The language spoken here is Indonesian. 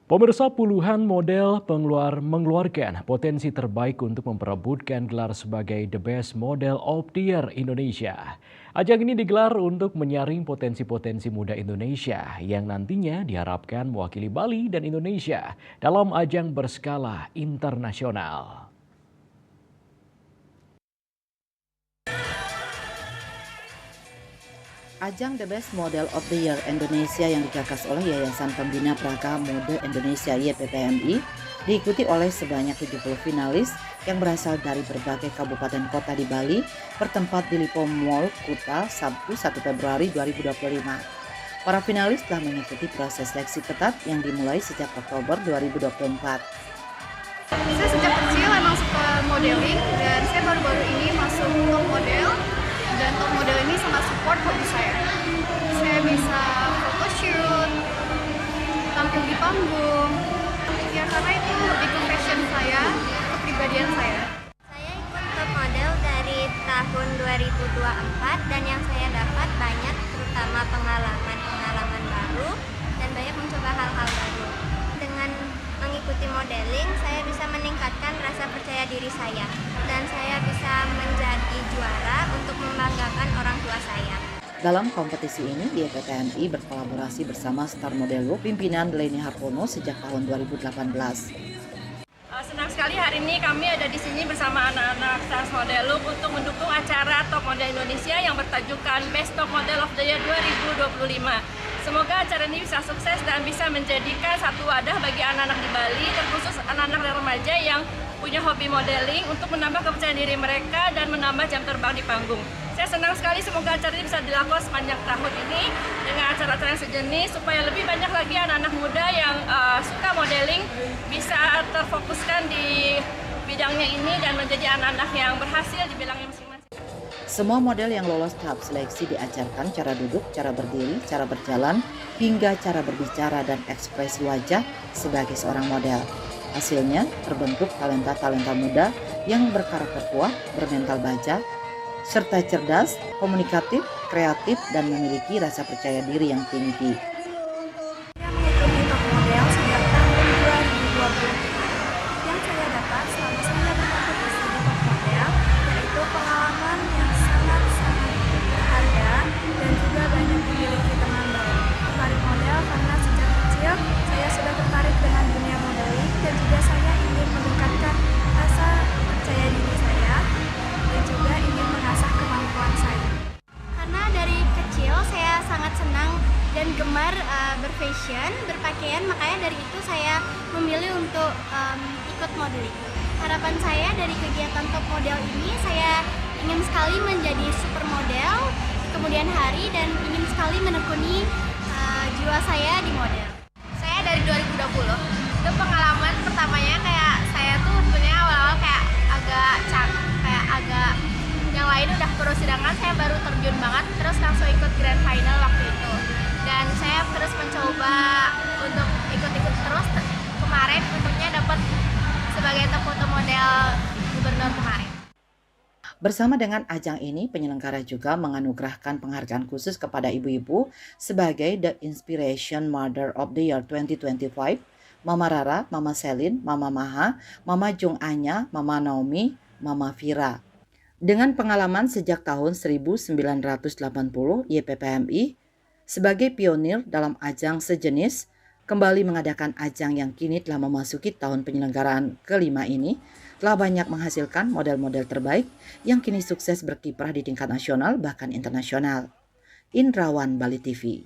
Pemirsa, puluhan model mengeluarkan potensi terbaik untuk memperebutkan gelar sebagai The Best Model of the Year Indonesia. Ajang ini digelar untuk menyaring potensi-potensi muda Indonesia yang nantinya diharapkan mewakili Bali dan Indonesia dalam ajang berskala internasional. Ajang The Best Model of the Year Indonesia yang digagas oleh Yayasan Pembina Praga Mode Indonesia YPPMI diikuti oleh sebanyak 70 finalis yang berasal dari berbagai kabupaten kota di Bali bertempat di Lipo Mall Kuta Sabtu 1 Februari 2025. Para finalis telah mengikuti proses seleksi ketat yang dimulai sejak Oktober 2024. Saya sejak kecil emang suka modeling dan saya baru-baru ini masuk top model dan top model ini sangat support hobi saya. Saya bisa photoshoot, tampil di panggung, ya karena itu lebih ke passion saya, kepribadian saya. Saya ikut top model dari tahun 2024 dan yang saya dapat banyak, terutama pengalaman baru dan banyak mencoba hal-hal baru. Dengan mengikuti modeling, saya bisa meningkatkan rasa percaya diri saya dan saya bisa menjadi juara untuk membanggakan orang tua saya. Dalam kompetisi ini, YPPMI berkolaborasi bersama Star Model Look pimpinan Leni Hartono sejak tahun 2018. Senang sekali hari ini kami ada di sini bersama anak-anak Star Model Look untuk mendukung acara Top Model Indonesia yang bertajukan Best Top Model of the Year 2025. Semoga acara ini bisa sukses dan bisa menjadikan satu wadah bagi anak-anak di Bali, terkhusus anak-anak dan remaja yang punya hobi modeling untuk menambah kepercayaan diri mereka dan menambah jam terbang di panggung. Saya senang sekali semoga acara ini bisa dilakukan sepanjang tahun ini dengan acara-acara yang sejenis supaya lebih banyak lagi anak-anak muda yang suka modeling bisa terfokuskan di bidangnya ini dan menjadi anak-anak yang berhasil di bidangnya masing-masing. Semua model yang lolos tahap seleksi diajarkan cara duduk, cara berdiri, cara berjalan, hingga cara berbicara dan ekspresi wajah sebagai seorang model. Hasilnya terbentuk talenta-talenta muda yang berkarakter kuat, bermental baja, serta cerdas, komunikatif, kreatif, dan memiliki rasa percaya diri yang tinggi. Saya mengikuti top model sejak tahun 2020. Yang saya dapat selama saya berkompetisi di top model yaitu pengalaman yang sangat-sangat berharga dan juga banyak memiliki teman baru. Tertarik model karena sejak kecil saya sudah tertarik dengan dunia modeling dan juga saya ingin meningkatkan rasa percaya diri saya dan juga ingin mengasah kemampuan saya. Karena dari kecil saya sangat senang dan gemar berfashion, berpakaian, makanya dari itu saya memilih untuk ikut modeling. Harapan saya dari kegiatan top model ini, saya ingin sekali menjadi supermodel di kemudian hari dan ingin sekali menekuni jiwa saya di model. Saya dari 2020, itu pengalaman pertamanya kayak saya tuh sebenarnya awal-awal kayak agak yang lain udah persidangan, saya baru terjun banget, terus langsung ikut grand final waktu itu. Dan saya terus mencoba untuk ikut-ikut terus, kemarin untuknya dapat sebagai top foto model gubernur kemarin. Bersama dengan ajang ini, penyelenggara juga menganugerahkan penghargaan khusus kepada ibu-ibu sebagai The Inspiration Mother of the Year 2025, Mama Rara, Mama Selin, Mama Maha, Mama Jung Anya, Mama Naomi, Mama Vira. Dengan pengalaman sejak tahun 1980, YPPMI sebagai pionir dalam ajang sejenis kembali mengadakan ajang yang kini telah memasuki tahun penyelenggaraan kelima ini telah banyak menghasilkan model-model terbaik yang kini sukses berkiprah di tingkat nasional bahkan internasional. Indrawan, Bali TV.